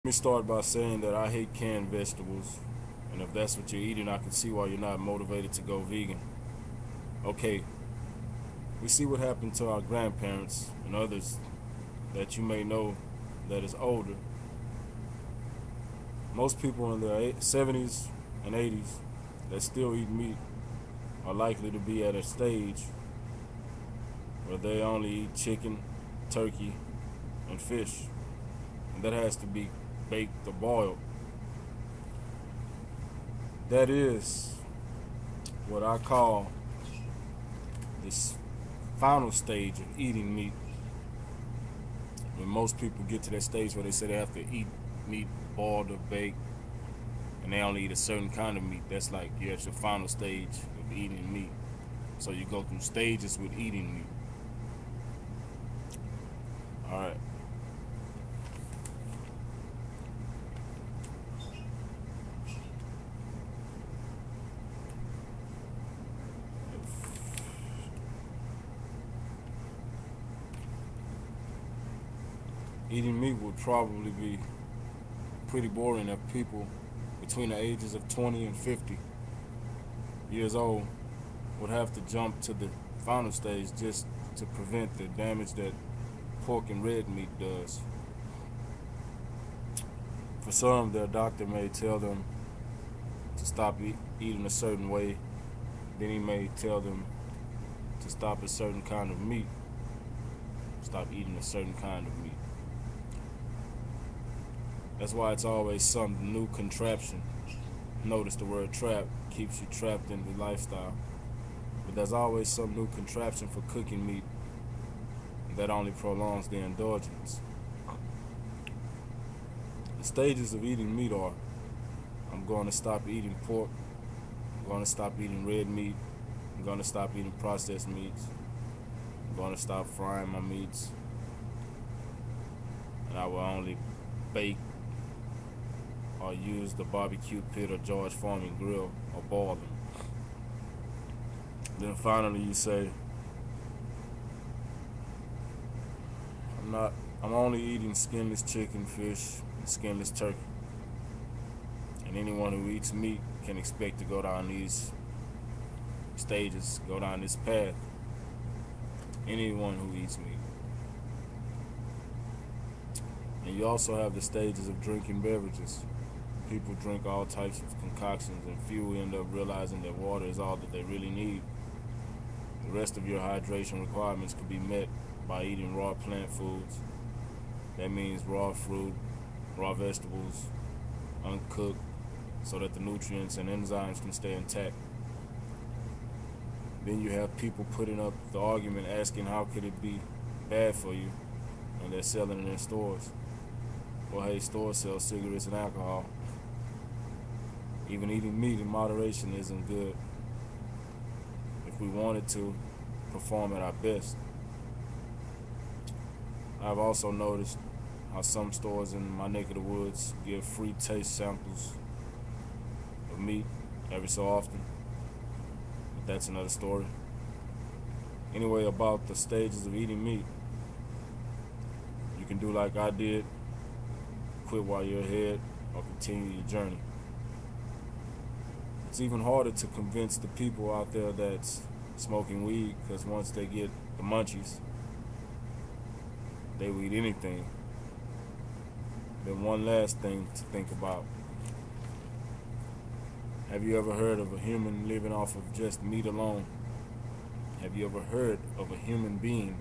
Let me start by saying that I hate canned vegetables, and if that's what you're eating, I can see why you're not motivated to go vegan. Okay, we see what happened to our grandparents and others that you may know that is older. Most people in their 70s and 80s that still eat meat are likely to be at a stage where they only eat chicken, turkey, and fish, and that has to be baked or boiled. That is what I call this final stage of eating meat. When most people get to that stage where they say they have to eat meat boiled or baked, and they only eat a certain kind of meat, that's like you're at your final stage of eating meat. So you go through stages with eating meat. All right. Eating meat would probably be pretty boring if people between the ages of 20 and 50 years old would have to jump to the final stage just to prevent the damage that pork and red meat does. For some, their doctor may tell them to stop eating a certain way. Then he may tell them to stop a certain kind of meat, stop eating a certain kind of meat. That's why it's always some new contraption. Notice the word trap keeps you trapped in the lifestyle. But there's always some new contraption for cooking meat that only prolongs the indulgence. The stages of eating meat are: I'm going to stop eating pork, I'm going to stop eating red meat, I'm going to stop eating processed meats, I'm going to stop frying my meats, and I will only bake or use the barbecue pit or George Foreman grill or boil them. Then finally you say, I'm only eating skinless chicken, fish, and skinless turkey. And anyone who eats meat can expect to go down these stages, go down this path. Anyone who eats meat. And you also have the stages of drinking beverages. People drink all types of concoctions, and few end up realizing that water is all that they really need. The rest of your hydration requirements could be met by eating raw plant foods. That means raw fruit, raw vegetables, uncooked, so that the nutrients and enzymes can stay intact. Then you have people putting up the argument asking how could it be bad for you, and they're selling in their stores. Well, hey, stores sell cigarettes and alcohol. Even eating meat in moderation isn't good if we wanted to perform at our best. I've also noticed how some stores in my neck of the woods give free taste samples of meat every so often, but that's another story. Anyway, about the stages of eating meat, you can do like I did, quit while you're ahead, or continue your journey. It's even harder to convince the people out there that's smoking weed, because once they get the munchies, they will eat anything. Then one last thing to think about. Have you ever heard of a human living off of just meat alone? Have you ever heard of a human being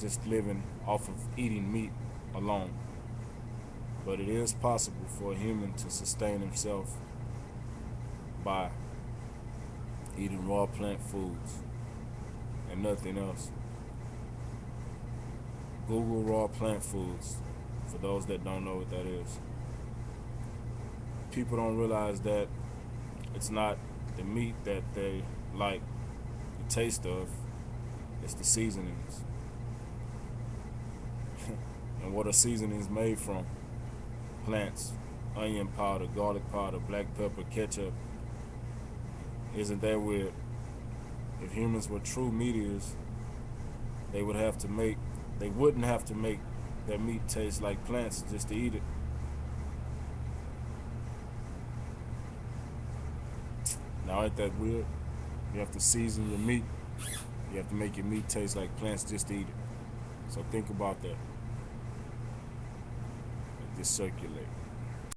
just living off of eating meat alone? But it is possible for a human to sustain himself by eating raw plant foods and nothing else. Google raw plant foods for those that don't know what that is. People don't realize that it's not the meat that they like the taste of, it's the seasonings. And what are seasonings made from? Plants, onion powder, garlic powder, black pepper, ketchup. Isn't that weird? If humans were true meat eaters, they wouldn't have to make their meat taste like plants just to eat it. Now, ain't that weird? You have to season your meat. You have to make your meat taste like plants just to eat it. So think about that. Let this circulate.